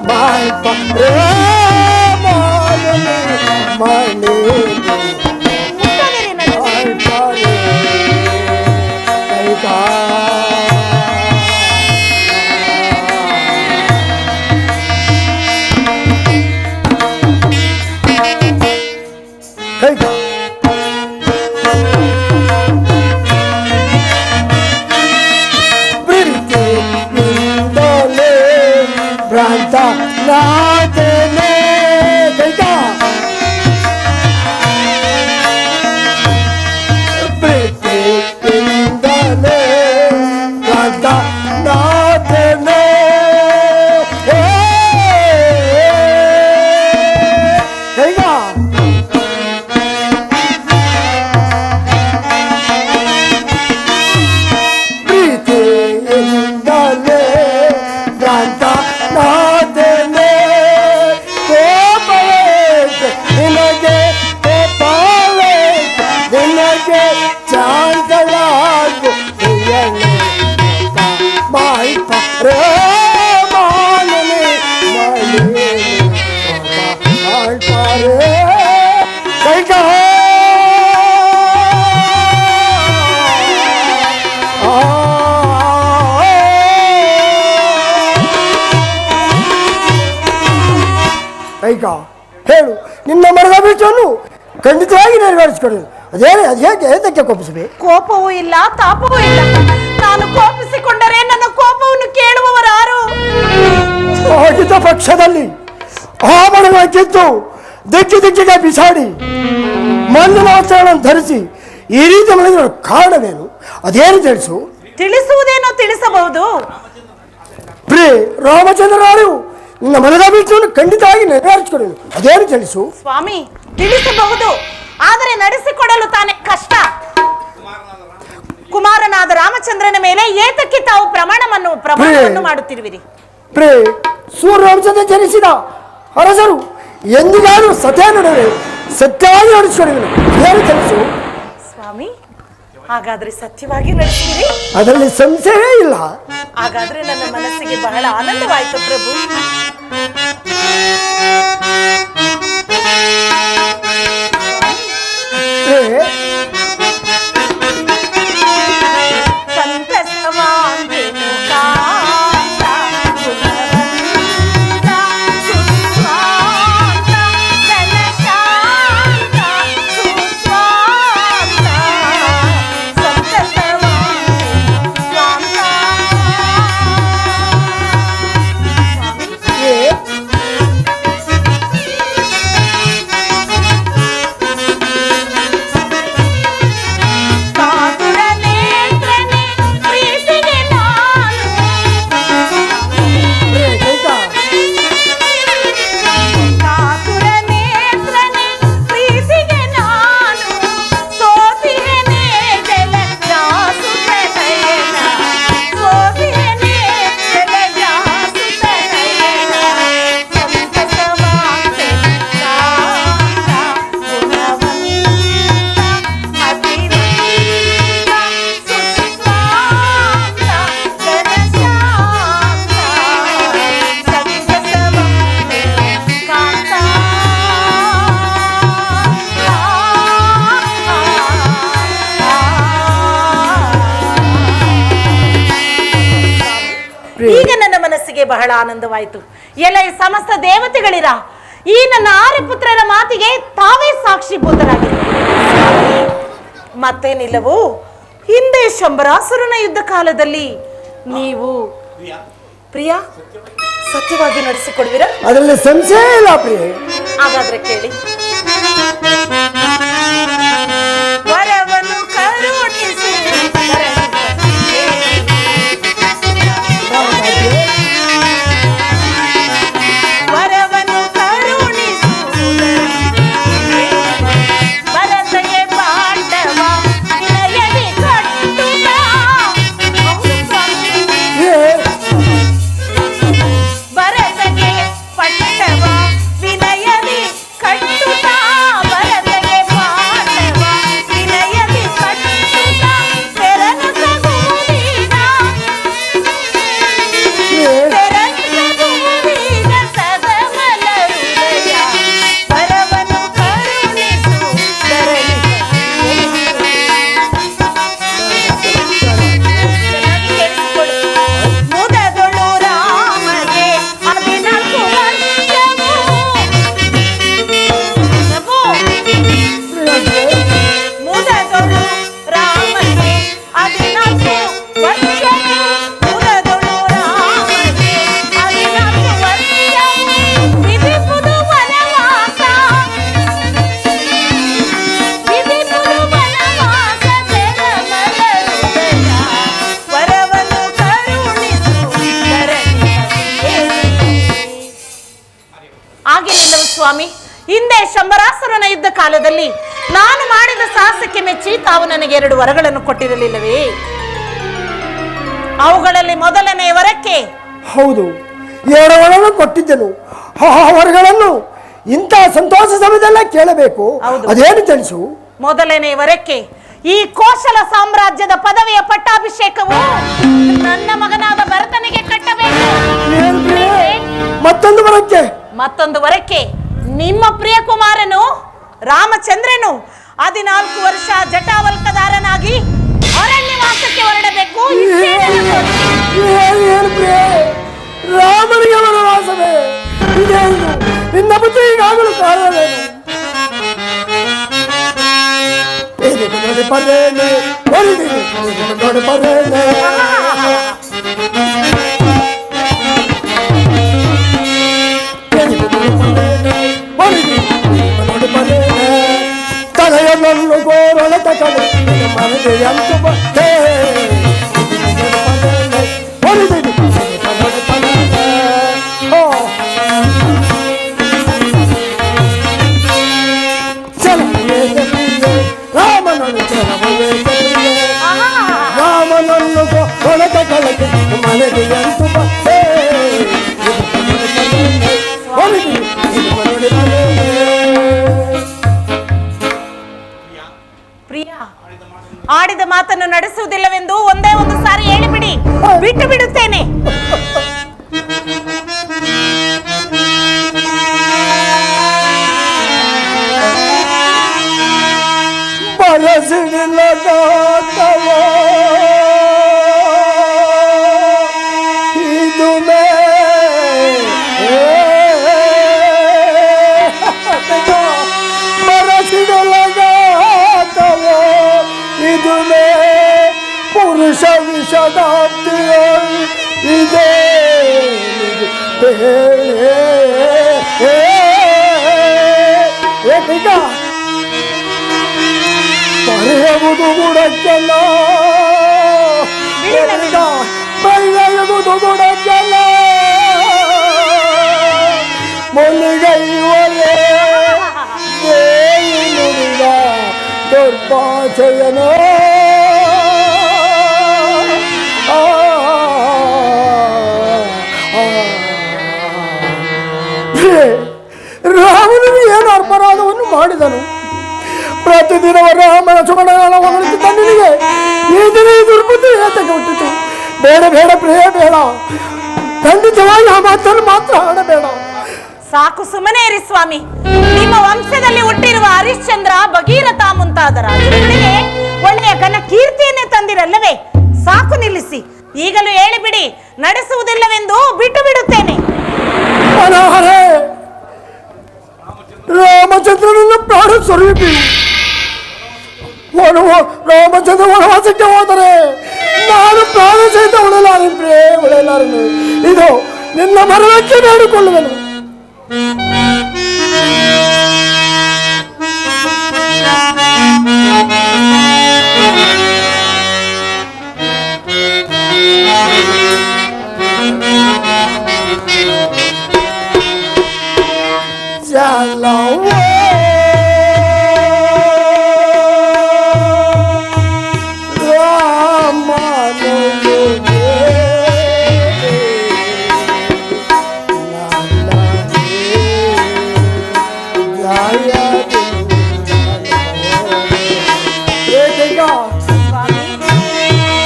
ಮಾಲ್ಪರೆ ಮಾನನೇ ಕೈಕ, ಹೇಳು, ನಿನ್ನ ಮರದ ಬೀಜವನ್ನು ಖಂಡಿತವಾಗಿ ನೆರವೇರಿಸಿಕೊಡು. ಏತಕ್ಕೆ ಕೋಪಿಸಬೇ? ಕೋಪವೂ ಇಲ್ಲ, ತಾಪವೂ ಇಲ್ಲ. ನಾನು ಕೋಪಿಸಿಕೊಂಡರೆ ನನ್ನ ಕೋಪವನ್ನು ಕೇಳುವವರಾರು? ಆಗಿದ್ದ ಪಕ್ಷದಲ್ಲಿ ಆಭರಣ ಕಿತ್ತು ದಿಕ್ಕಿಗೆ ಬಿಸಾಡಿ ಮಣ್ಣಿನ ವಸ್ತ್ರಗಳನ್ನು ಧರಿಸಿ ಈ ರೀತಿ ಮಾಡಿದ ಕಾರಣವೇನು? ಅದೇನು ತಿಳಿಸು. ತಿಳಿಸುವುದೇನೋ ತಿಳಿಸಬಹುದು. ಪ್ರಿಯ ರಾಮಚಂದ್ರರಾರು ನಿನ್ನ ಮನದ ಬೀಜವನ್ನು ಖಂಡಿತವಾಗಿ ನೆರವೇರಿಸಿಕೊಡು. ಅದೇನು ತಿಳಿಸು. ಸ್ವಾಮಿ, ತಿಳಿಸಬಹುದು, ಆದರೆ ನಡೆಸಿಕೊಡಲು ತಾನೇ ಕಷ್ಟ. ಕುಮಾರನಾದ ರಾಮಚಂದ್ರನ ಮೇಲೆ ಏತಕ್ಕೆ ತಾವು ಪ್ರಮಾಣವನ್ನು ಮಾಡುತ್ತಿರುವಿರಿ? ಪ್ರಿಯ ಸೂರ್ಯವಂಶದ ಜನಿಸಿದ ಅರಸರು ಎಂದಿಗಾದರೂ ಸತ್ಯ ನಡೆದರೆ ಸತ್ಯವಾಗಿ ನಡೆಸಿಕೊಡುವೆನು. ಏನು ತಿಳಿಸು. ಸ್ವಾಮಿ, ಹಾಗಾದ್ರೆ ಸತ್ಯವಾಗಿ ನಡೆಸಿರಿ? ಅದರಲ್ಲಿ ಸಂಶಯವೇ ಇಲ್ಲ. ಹಾಗಾದ್ರೆ ನನ್ನ ಮನಸ್ಸಿಗೆ ಬಹಳ ಆನಂದವಾಯಿತು ಪ್ರಭು. ಈಗ ನನ್ನ ಮನಸ್ಸಿಗೆ ಬಹಳ ಆನಂದವಾಯಿತು. ಎಲ್ಲ ಸಮಸ್ತ ದೇವತೆಗಳಿರ ಈ ನನ್ನ 6 ಪುತ್ರರ ಮಾತಿಗೆ ತಾವೇ ಸಾಕ್ಷಿಭೂತರಾಗಿದ್ದಾರೆ. ಮತ್ತೇನಿಲ್ಲವೋ, ಹಿಂದೆ ಶಂಬರಾಸುರನ ಯುದ್ಧ ಕಾಲದಲ್ಲಿ ನೀವು ಪ್ರಿಯ ಸತ್ಯವಾಗಿ ನಡೆಸಿಕೊಡುವಿರಾ? ಅದರಲ್ಲಿ ಸಂಶಯ ಇಲ್ಲ ಪ್ರಿಯ. ಹಾಗಾದ್ರೆ ಕೇಳಿ. ವರವನ್ನು ಕರುಣಿಸು ಸ್ವಾಮಿ. ಹಿಂದೆ ಶಂಬರಾಸುರನ ಯುದ್ಧ ಕಾಲದಲ್ಲಿ ನಾನು ಮಾಡಿದ ಸಾಹಸಕ್ಕೆ ಮೆಚ್ಚಿ ತಾವು ನನಗೆ 2 ವರಗಳನ್ನು ಕೊಟ್ಟಿರಲಿಲ್ಲವೇ? ಅವುಗಳಲ್ಲಿ ಮೊದಲನೇ ವರಕ್ಕೆ ಹೌದು 2 ವರಗಳನ್ನು ಕೊಟ್ಟಿದ್ದೆನು. ಆ ವರಗಳನ್ನು ಇಂಥ ಸಂತೋಷ ಸಮಯದಲ್ಲ ಕೇಳಬೇಕು. ಅದೇನು ತಿಳಿಸು. ಮೊದಲನೇ ವರಕ್ಕೆ ಈ ಕೋಶಲ ಸಾಮ್ರಾಜ್ಯದ ಪದವಿಯ ಪಟ್ಟಾಭಿಷೇಕವು ನನ್ನ ಮಗನಾದ ಭರತನಿಗೆ ಕಟ್ಟಬೇಕು. ಮತ್ತೊಂದು ವರಕ್ಕೆ ನಿಮ್ಮ ಪ್ರಿಯ ಕುಮಾರನು ರಾಮಚಂದ್ರನು 14 ವರ್ಷ ಜಟಾವಲ್ಕದಾರನಾಗಿ ಅರಣ್ಯವಾಸಕ್ಕೆ ಹೊರಡಬೇಕು. ರಾಮನಿಗೆ ವನವಾಸವೇ? ನಿನ್ನ ಬುದ್ಧಿ ಈಗಾಗಲೂ ಕಾರಣವೇನು? ನೋಡಿ ಬರೇನೆ ನೋಡಿ ಬರೇನೆ ನೋಡಿ ಬರೇನೆ ತಲೆಯನ್ನು ಗೋರಳ ತಗಲು ಮನಗೆ ಎಂತು ಬಟ್ಟೆ ರಾಮನನ್ನು ಕೊಳಕ ಕಳಕೆ ಮನೆಗೆ ಎಂತು ಬಟ್ಟೆ ಪ್ರಿಯಾ, ಆಡಿದ ಮಾತನ್ನು ನಡೆಸುವುದಿಲ್ಲವೆಂದು ಒಂದೇ ಒಂದು ಸಾರಿ ಹೇಳಿಬಿಡಿ, ಬಿಟ್ಟು ಬಿಡುತ್ತೇನೆ. ಬಲಸಿಡಿಲ್ಲದಾತವ ಇದು ಬರಸಿಡಲಗಾತವ ಇದು ಪುರುಷ ವಿಷದಾಪ್ತಿಯ ಇದೇ ಏಕ ಬರೆಯುವುದು ಗುಡಕ್ಕಲ್ಲ, ಬರೆಯುವುದು ಗುಡಕ್ಕಲ್ಲ, ಮುನಿಗೈವಲೇ ನುಡಿದ ದುರ್ಭಾಷೆಯನೋ ರಾಮನಿಗೆ ಏನು ಅಪರಾಧವನ್ನು ಮಾಡಿದನು? ಪ್ರತಿದಿನ ರಾಮನ ಸುಗಣಗಳ ಹೊಗಳಿಸಿದ್ದ ನಿನಗೆ ಈ ದಿನ ಈ ದುರ್ಬುದ್ಧಿ ಏತಕ್ಕೆ ಹುಟ್ಟಿತು? ಬೇಡ ಬೇಡ ಪ್ರಿಯ ಬೇಡ, ಖಂಡಿತವಾಗಿ ಆ ಮಾತನ್ನು ಮಾತ್ರ ಆಡಬೇಡ. ಸಾಕು, ಸುಮ್ಮನೆ ಇರಿ ಸ್ವಾಮಿ. ನಿಮ್ಮ ವಂಶದಲ್ಲಿ ಹುಟ್ಟಿರುವ ಹರಿಶ್ಚಂದ್ರ, ಭಗೀರಥ ಮುಂತಾದ ರಾಜರುಗಳಿಗೆ ಒಳ್ಳೆಯ ಘನ ಕೀರ್ತಿಯನ್ನೇ ತಂದಿರಲ್ಲವೇ? ಸಾಕು, ನಿಲ್ಲಿಸಿ. ಈಗಲೂ ಹೇಳಿಬಿಡಿ, ನಡೆಸುವುದಿಲ್ಲವೆಂದು ಬಿಟ್ಟು ಬಿಡುತ್ತೇನೆ. ರಾಮಚಂದ್ರನನ್ನು ಪ್ರಾಣ ಸ್ವರೂಪಿ ರಾಮಚಂದ್ರ ವನವಾಸಕ್ಕೆ ಹೋದರೆ ನಾನು ಪ್ರಾಣ ಸಹಿತ ಉಳಲಾರನು. ಇದು ನಿನ್ನ ಮರಣಕ್ಕೆ ಬೇಡಿಕೊಳ್ಳುವೆನು.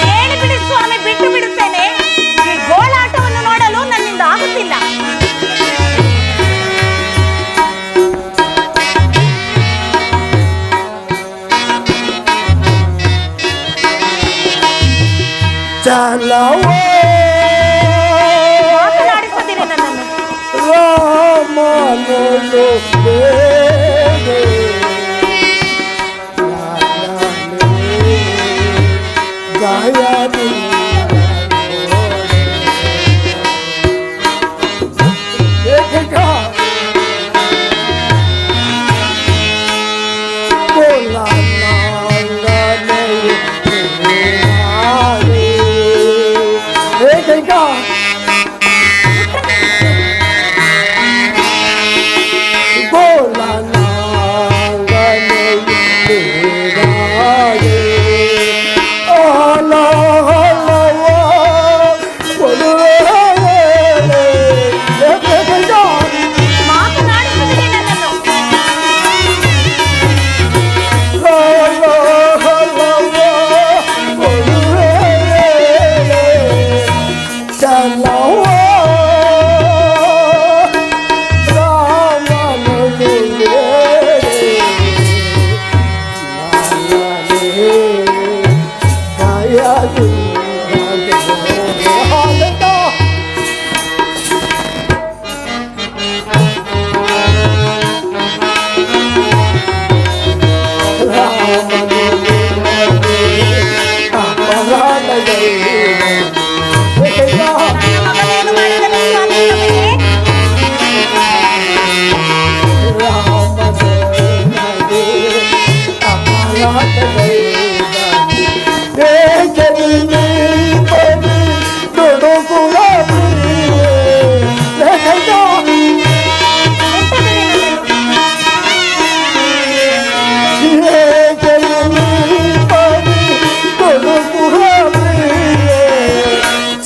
ಹೇಳಿಬಿಡಿ ಸ್ವಾಮಿ, ಬಿಟ್ಟು ಬಿಡುತ್ತೇನೆ. ಈ ಗೋಳಾಟವನ್ನು ನೋಡಲು ನನ್ನಿಂದ ಆಗುತ್ತಿಲ್ಲ. ಮಾತನಾಡಿಸುತ್ತೀನಿ ನನ್ನನ್ನು.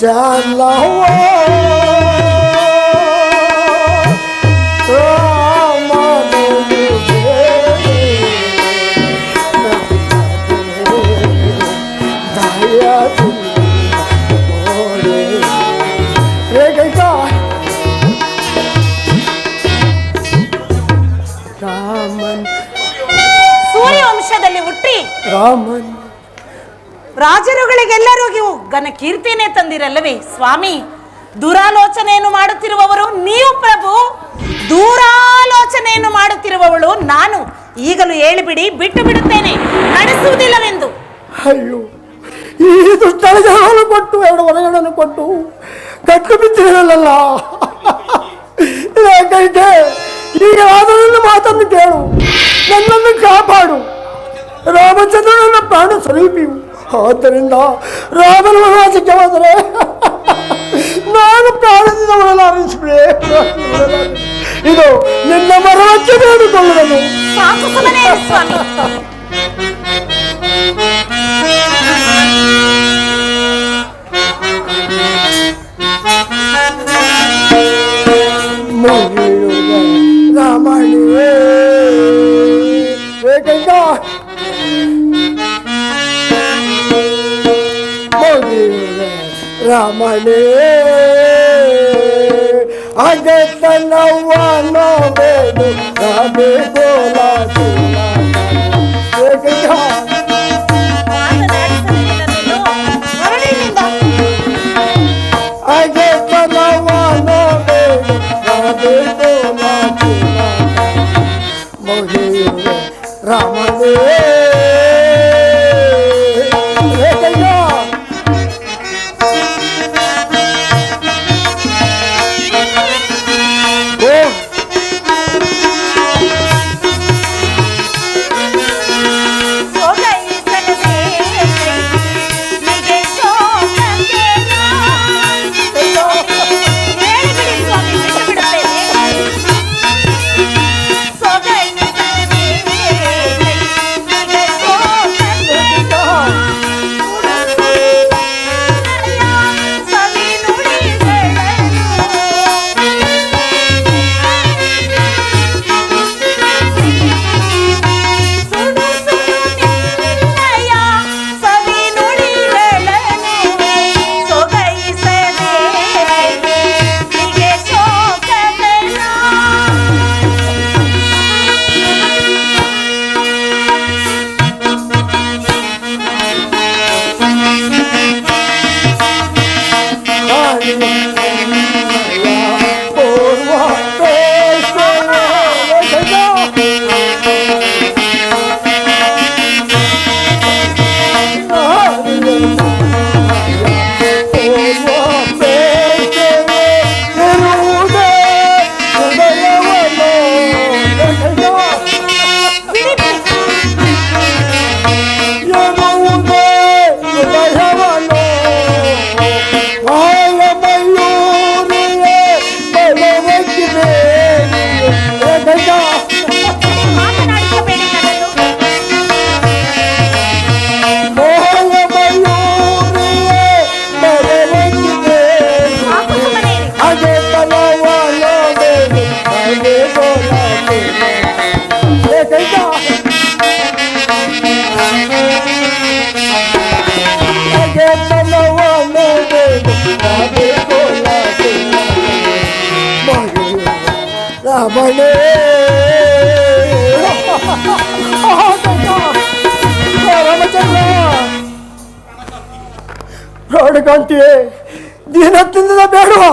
ಚಲವ ಸೂರ್ಯವಂಶದಲ್ಲಿ ಹುಟ್ಟಿ ರಾಮನ್ ರಾಜರುಗಳಿಗೆಲ್ಲರಿಗೂ ಘನ ಕೀರ್ತಿನೇ ತಂದಿರಲ್ಲವೇ ಸ್ವಾಮಿ? ದುರಾಲೋಚನೆಯನ್ನು ಮಾಡುತ್ತಿರುವವರು ನೀವು ಪ್ರಭು, ದೂರಾಲೋಚನೆಯನ್ನು ಮಾಡುತ್ತಿರುವವಳು ನಾನು. ಈಗಲೂ ಹೇಳಿಬಿಡಿ, ಬಿಟ್ಟು ಬಿಡುತ್ತೇನೆ, ನಡೆಸುವುದಿಲ್ಲವೆಂದು. ಅಯ್ಯೋ, ಈ ದುಷ್ಟಳಿಗೆ ಹಾಲು ಕೊಟ್ಟು 2 ಹೊರಗಳನ್ನು ಕೊಟ್ಟು ಕಟ್ಟು ಬಿತ್ತಿರಲ್ಲ. ಕೈಗೆ ಈಗ ಆದರನ್ನು ಮಾತನ್ನು ಕೇಳು, ನನ್ನನ್ನು ಕಾಪಾಡು. ರಾಮಚಂದ್ರನ ಪ್ರಾಣ ಸ್ವರೂಪಿಯು. ಆದ್ದರಿಂದ ರಾಮನ ವನವಾಸಕ್ಕೆ ಹೋದರೆ ನಾನು ಪ್ರಾಣದಿಂದ ಒಳಲಾರಿಸಿಬಿಡೆ. ಇದು ನಿನ್ನ ಮರಕ್ಕೆ ಬೇಡಿಕೊಳ್ಳುವನು. ಸಾಕು ಸುಮ್ಮನೆ ಇರು ಸ್ವಾಮಿ. ರಾಮಣಿ ರಾಮಣಿ ಅಗತನವನೋ ಬೇಡು ರಾಧೆ ಗೋಲಾ ಅಗತನವನೋ ಬೇಡು ರಾಧೆ ಗೋಲಾ ರಾಮಣಿ ರಾಮಣೇ ರಾಮಚಂದ್ರ ಪ್ರಾಣಕಾಂತಿಯೇ, ದೀನತ್ತಿಂದ ಬೇಡುವ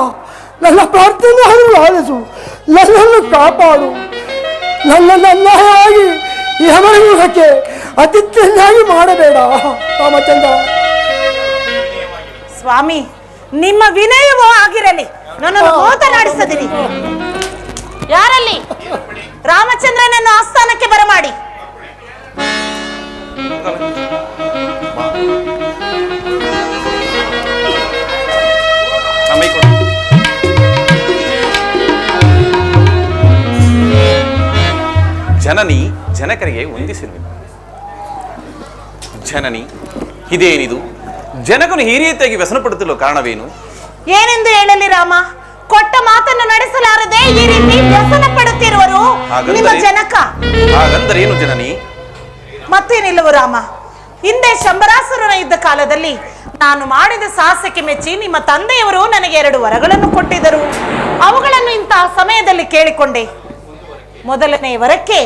ನನ್ನ ಪ್ರಾರ್ಥನೆ ಆಲಿಸು, ನನ್ನನ್ನು ಕಾಪಾಡು. ನನ್ನನ್ನು ಅನ್ಯಾಯವಾಗಿ ಯಮರೂಹಕ್ಕೆ ಅತಿಥ್ಯನ್ನಾಗಿ ಮಾಡಬೇಡ ರಾಮಚಂದ್ರ. ಸ್ವಾಮಿ, ನಿಮ್ಮ ವಿನಯವೂ ಆಗಿರಲಿ, ನನ್ನನ್ನು ಮಾತನಾಡಿಸದಿರಿ. ಯಾರಲ್ಲಿ? ರಾಮಚಂದ್ರನನ್ನು ಆಸ್ಥಾನಕ್ಕೆ ಬರಮಾಡಿ. ಜನನಿ ಜನಕರಿಗೆ ವಂದಿಸಿರುವೆ. ಜನನಿ, ಇದೇನಿದು? ಜನಕನು ಈ ರೀತಿಯಾಗಿ ವ್ಯಸನ ಪಡುತ್ತಿರುವ ಕಾರಣವೇನು? ಏನೆಂದು ಹೇಳಲಿ ರಾಮ? ಕೊಟ್ಟ ಮಾತನ್ನು ನಡೆಸಲಾರದೆ ಈ ರೀತಿ ವ್ಯಸನ ಪಡುತ್ತಿರುವರು ನಿಮ್ಮ ಜನಕ. ಹಾಗಂದರೇನು ಜನನಿ? ಮತ್ತೇನಿಲ್ಲವು ರಾಮ, ಹಿಂದೆ ಶಂಬರಾಸುರನ ಯುದ್ಧ ಕಾಲದಲ್ಲಿ ನಾನು ಮಾಡಿದ ಸಾಹಸಕ್ಕೆ ಮೆಚ್ಚಿ ನಿಮ್ಮ ತಂದೆಯವರು ನನಗೆ 2 ವರಗಳನ್ನು ಕೊಟ್ಟಿದ್ದರು. ಅವುಗಳನ್ನು ಇಂತಹ ಸಮಯದಲ್ಲಿ ಕೇಳಿಕೊಂಡೆ. ಮೊದಲನೇ ವರಕ್ಕೆ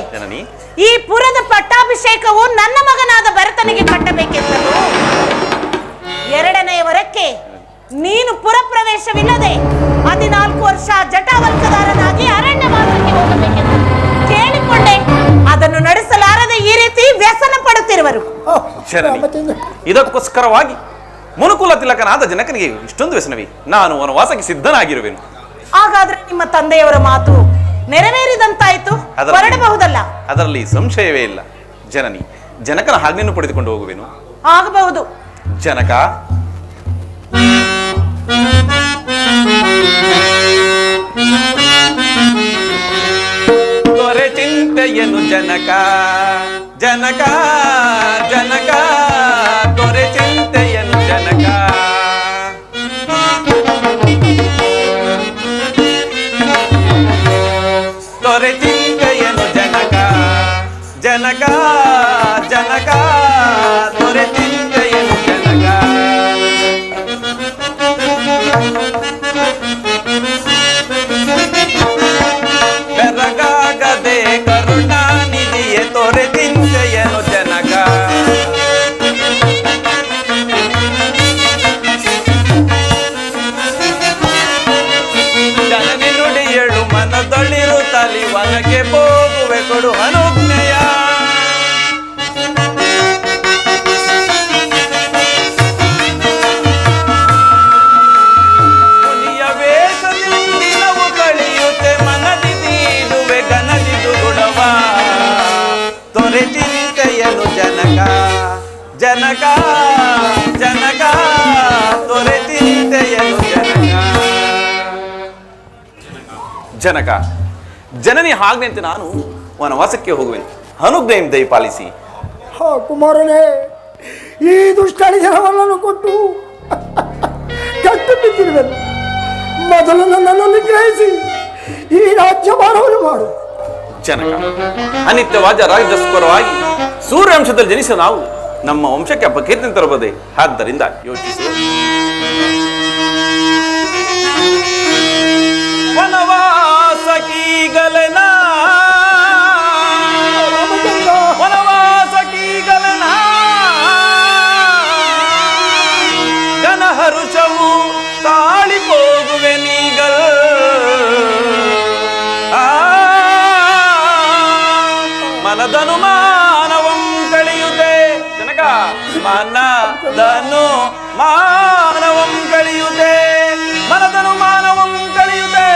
ಈ ಪುರದ ಪಟ್ಟಾಭಿಷೇಕವು ನನ್ನ ಮಗನಾದ ಭರತನಿಗೆ ಕಟ್ಟಬೇಕೆಂದರು. 2ನೇ ವರಕ್ಕೆ ನೀನು ಪುರ ಪ್ರವೇಶವಿಲ್ಲದೆ 14 ವರ್ಷ ಜಟಾವಲ್ಕದಾರನಾಗಿ ಅರಣ್ಯವಾಸಕ್ಕೆ ಹೋಗಬೇಕೆಂದು ಕೇಳಿಕೊಂಡೆ. ಅದನ್ನು ನಡೆಸಲಾರದೆ ಈ ರೀತಿ ವ್ಯಸನ ಪಡುತ್ತಿರುವರು. ಇದಕ್ಕೋಸ್ಕರವಾಗಿ ಮನುಕುಲ ತಿಲಕನಾದ ಜನಕನಿಗೆ ಇಷ್ಟೊಂದು ವ್ಯಸನವೇ? ನಾನು ವನವಾಸಕ್ಕೆ ಸಿದ್ಧನಾಗಿರುವೆನು. ಹಾಗಾದ್ರೆ ನಿಮ್ಮ ತಂದೆಯವರ ಮಾತು ನೆರವೇರಿದಂತಾಯ್ತು, ಹೊರಡಬಹುದಲ್ಲ. ಅದರಲ್ಲಿ ಸಂಶಯವೇ ಇಲ್ಲ ಜನನಿ. ಜನಕನ ಆಜ್ಞೆಯನ್ನು ಪಡೆದುಕೊಂಡು ಹೋಗುವೆನು. ಆಗಬಹುದು. ಜನಕ, ದೊರೆ ಚಿಂತೆಯನು ಜನಕ, ಜನಕ ಜನಕ, ದೊರೆ ಚಿಂತೆಯನು ಜನಕ. ದೊರೆ ಚಿಂತೆಯನು ಜನಕ, ಜನಕ ಜನಕ, ದೊರೆ ಚಿಂತೆಯನು ಜನಕ. ಬೆರಗಾಗದೆ ಕರುಣಾನಿಧಿಯೇ ದೊರೆ ಚಿಂತೆಯನು ಜನಕ. ಜನನಿ ನುಡಿಯಳು ಮನದೊಳಿರು ತಲಿ ವನಕ್ಕೆ ಹೋಗುವೆ ಕೊಡು ಅನುಜ್ಞೆಯ. ಮುನಿಯ ವೇಷದಿಂದಿನವು ಕಳೆಯುತ್ತೆ ಮನದಿದೀಡುವೆ ಗನದಿದು ಗುಣವ. ದೊರೆ ಚಿಂತೆಯನು ಜನಕ, ಜನಕ ಜನಕ, ದೊರೆ ಚಿಂತೆಯನು ಜನಕ. ಜನಕ, ಜನನಿ ಆಜ್ಞೆಯಂತೆ ನಾನು ವನವಾಸಕ್ಕೆ ಹೋಗುವೆನು. ಅನುಜ್ಞೆಯನ್ನು ದಯಪಾಲಿಸಿ. ಕುಮಾರನೇ, ಈ ದುಷ್ಟಳಿ ಜನವನ್ನು ಕೊಟ್ಟು ಕಟ್ಟು ಬಿದ್ದಿರುವೆನು. ಮೊದಲು ನನ್ನನ್ನು ನಿಗ್ರಹಿಸಿ ಈ ರಾಜ್ಯಭಾರವನ್ನು ಮಾಡು. ಜನಕ, ಅನಿತ್ಯವಾದ ರಾಜಸ್ಕರವಾಗಿ ಸೂರ್ಯವಂಶದಲ್ಲಿ ಜನಿಸಿದ ನಾವು ನಮ್ಮ ವಂಶಕ್ಕೆ ಅಪಕೀರ್ತಿ ತರಬಹುದೇ? ಆದ್ದರಿಂದ ಯೋಚಿಸು. ವನವಾಸಕೀಗಲನ, ವನವಾಸಕೀಗಲನ, ಘನಹರುಷವು ತಾಳಿ ಹೋಗುವೆ ನೀಗಲ್. ಮನದನು ಮಾನವಂ ಕಳೆಯುತ್ತೆ ಜನಕ, ಮನದನು ಮಾನವಂ ಕಳೆಯುತ್ತೆ, ಮನದನು ಮಾನವಂ ಕಳೆಯುತ್ತೆ.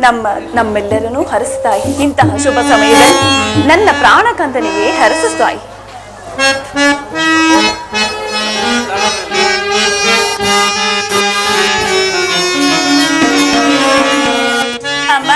ನಮ್ಮೆಲ್ಲರನ್ನೂ ಹರಸ್ತಾಯಿ. ಇಂತಹ ಶುಭ ಸಮಯದಲ್ಲಿ ನನ್ನ ಪ್ರಾಣಕಂದನಿಗೆ ಹರಸುತ್ತಾಯಿ. ನಮ್ಮ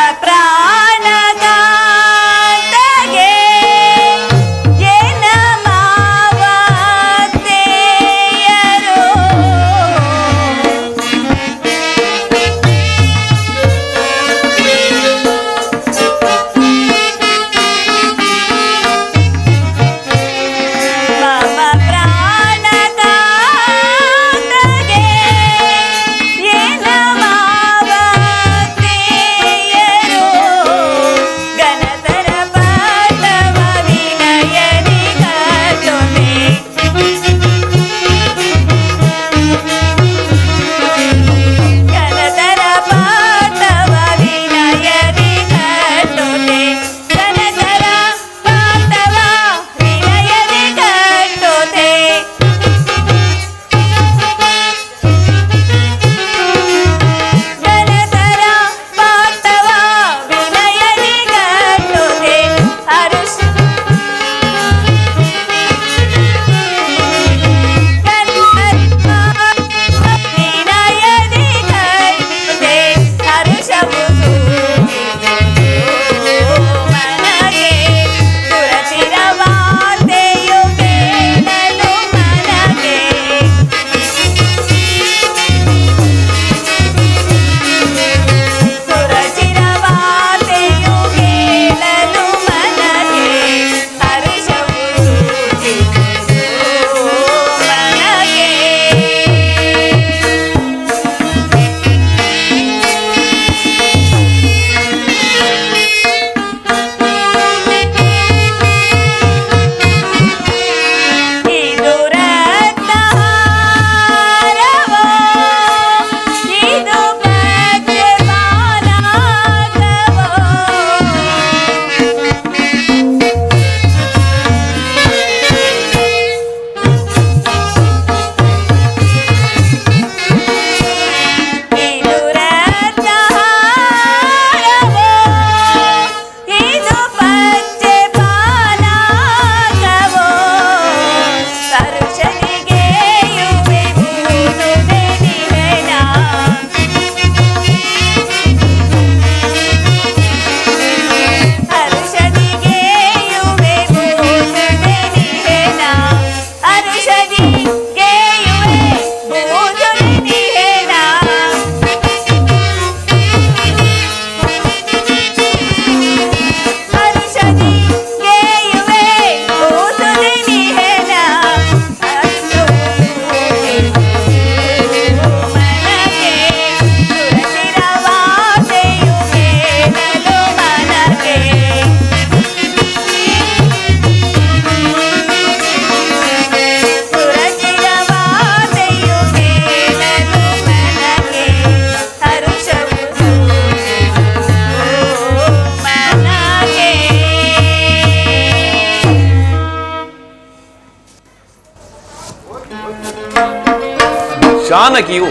ಜಾನಕಿಯು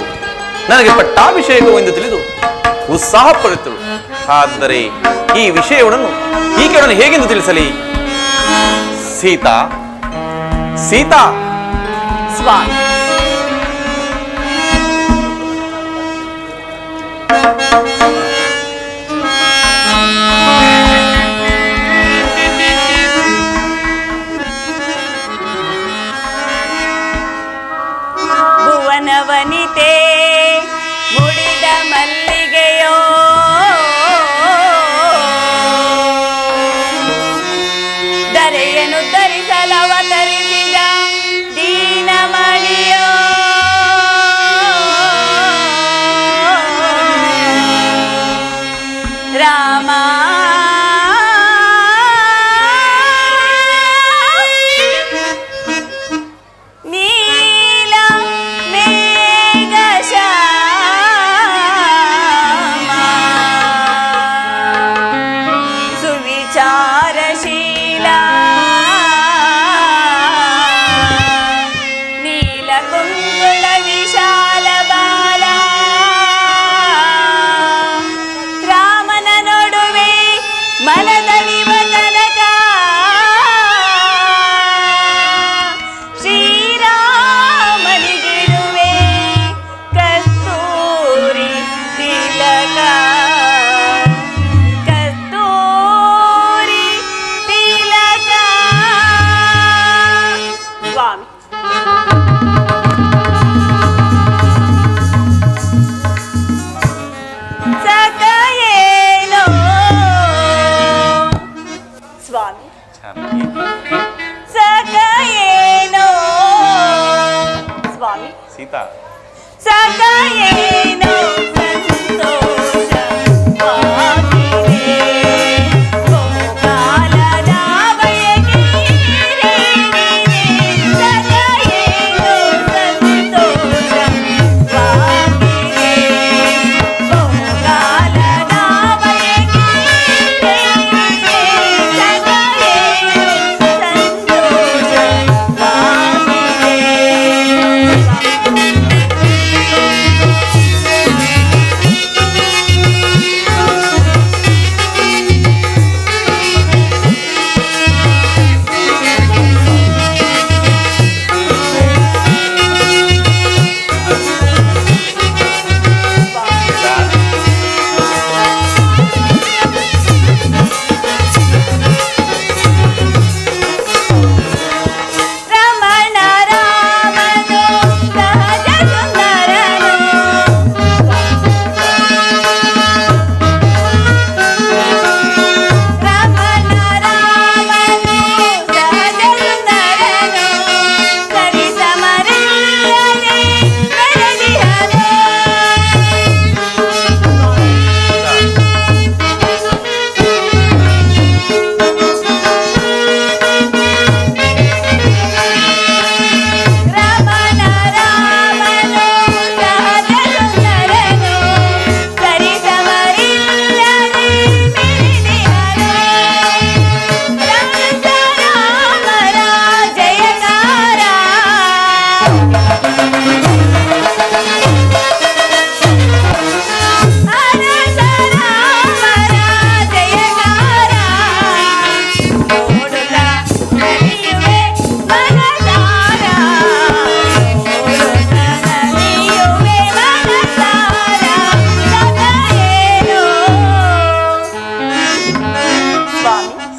ನನಗೆ ಪಟ್ಟಾಭಿಷೇಕವೆಂದು ತಿಳಿದು ಉತ್ಸಾಹ ಪಡುತ್ತಳು. ಆದರೆ ಈ ವಿಷಯವನ್ನು ಈಕೆಯನ್ನು ಹೇಗೆಂದು ತಿಳಿಸಲಿ? ಸೀತಾ, ಸೀತಾ, ಸ್ವಾಮಿ, ವನಿತೆ ಮುಡಿದ ಮಲ್ಲಿಗೆಯೋ ಧರೆಯನ್ನು ಧರಿಸಲವತರಿಸಿದ ದೀನಮಣಿಯೋ ರಾಮ ರಾಮನ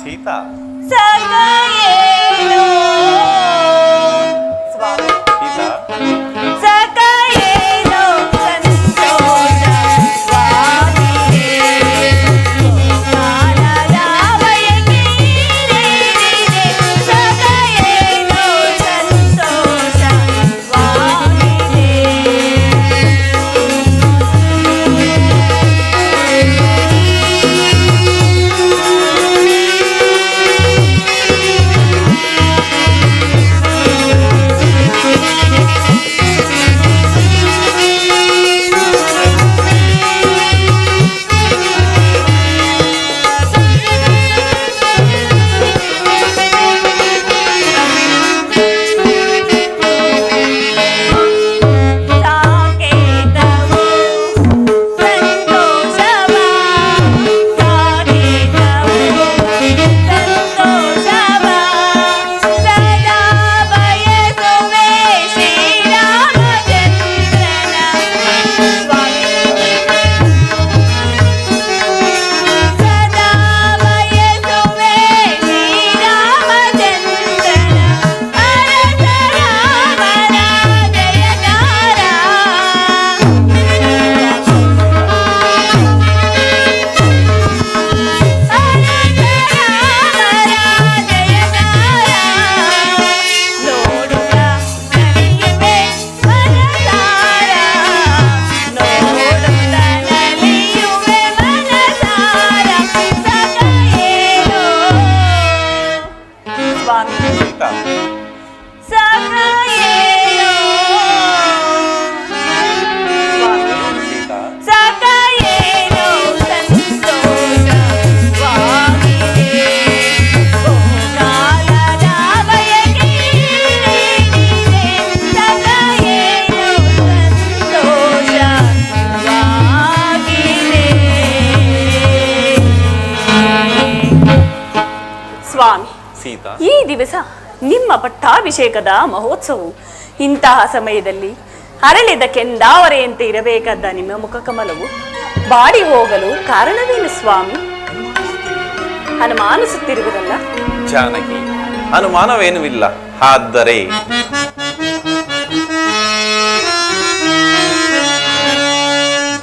ಸೀತಾ ಸಖಾಯೇನೋ ಸ್ವಾಮಿ ಸೀತಾ ಸಖಾಯೇನೋ ಸಂತೋಷ ಸ್ವಾಮಿಯೇ ಗೋಪಾಲನ ಬಯಕೆ ಈಡೇರಿದೆ ಸಖಾಯೇನೋ ಸಂತೋಷ ಸ್ವಾಮಿಯೇ ಸಾಕೇತವು ಸಂತೋಷವ ಸಾಕೇತವು ಸಂತೋಷವ ಸದಾ ಬಯಸುವೆ ಶ್ರೀರಾಮಚಂದ್ರನ ಸ್ವಾಮಿ ಸದಾ ಬಯಸುವೆ ಶ್ರೀರಾಮಚಂದ್ರನ ಅರಸ ರಾಮನ ಜಯಕಾರ ನೋಡುತ್ತ ನಲಿಯುವೆ ಮನಸಾರ ನೋಡುತ್ತ ನಲಿಯುವೆ ಮನಸಾರ ಸಖಾಯೇನೋ ಸ್ವಾಮಿ ಸೀತಾ ಸಖಾಯೇನೋ ಸ್ವಾಮಿ ಸೀತಾ ಸಖಾಯೇನೋ ಸಂತೋಷ ಸ್ವಾಮಿಯೇ ಗೋಪಾಲನ ಬಯಕೆ ಈಡೇರಿದೆ ಸಖಾಯೇನೋ ಸಂತೋಷ ಸ್ವಾಮಿ ಸೀತಾ ಈ ದಿವಸ ನಿಮ್ಮ ಪಟ್ಟಾಭಿಷೇಕದ ಮಹೋತ್ಸವವು ಇಂತಹ ಸಮಯದಲ್ಲಿ ಅರಳಿದ ಕೆಂದಾವರೆಯಂತೆ ಇರಬೇಕಾದ ನಿಮ್ಮ ಮುಖಕಮಲವು ಬಾಡಿ ಹೋಗಲು ಕಾರಣವೇನು ಸ್ವಾಮಿ ಅನುಮಾನಿಸುತ್ತಿರುವುದಲ್ಲ ಜಾನಕಿ ಅನುಮಾನವೇನೂ ಇಲ್ಲ. ಆದರೆ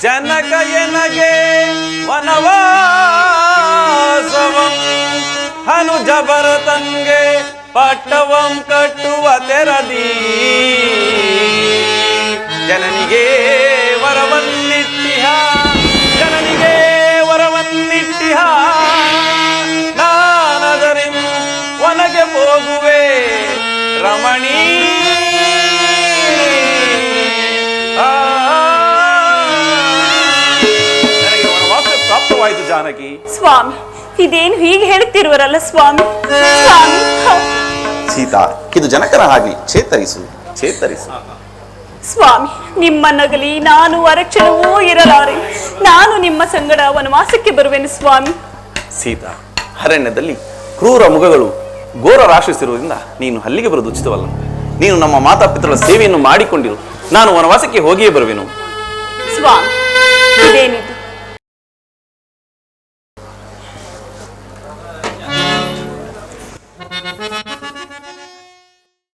ಜನಕ ಎನಗೆ ವನವಾಸವಂ ಹನುಜ ಭರತನ್ಗೆ ಪಟ್ಟವಂ ಕಟ್ಟುವ ತೆರದಿ ಜನನಿಗೆ ವರವನ್ನಿಟ್ಟಿಹ ಜನನಿಗೆ ವರವನ್ನಿಟ್ಟಿಹ ನಾನದರಿಂ ವನಗೆ ಹೋಗುವೆ ರಮಣೀ ನನಗೆ ವನವಾಸ ಪ್ರಾಪ್ತವಾಯಿತು ಜಾನಕಿ. ಸ್ವಾಮಿ ಇದೇನು ಹೀಗೆ ಹೇಳುತ್ತಿರುವರಲ್ಲ ಸ್ವಾಮಿ ಸ್ವಾಮಿ ಸೀತಾ ಇದು ಜನಕನ ಹಾಗೆ ಚೇತರಿಸು ಚೇತರಿಸು. ಸ್ವಾಮಿ ನಿಮ್ಮನ್ನಗಲಿ ನಾನು ಅರಕ್ಷಣವೂ ಇರಲಾರೆ. ನಾನು ನಿಮ್ಮ ಸಂಗಡ ವನವಾಸಕ್ಕೆ ಬರುವೆನು ಸ್ವಾಮಿ. ಸೀತಾ ಅರಣ್ಯದಲ್ಲಿ ಕ್ರೂರ ಮುಖಗಳು ಘೋರ ರಾಶಿಸಿರುವುದರಿಂದ ನೀನು ಅಲ್ಲಿಗೆ ಬರುವುದು ಉಚಿತವಲ್ಲ. ನೀನು ನಮ್ಮ ಮಾತಾಪಿತೃಗಳ ಸೇವೆಯನ್ನು ಮಾಡಿಕೊಂಡಿರು. ನಾನು ವನವಾಸಕ್ಕೆ ಹೋಗಿಯೇ ಬರುವೆನು. ಸ್ವಾಮಿ ಇದೇನಿದು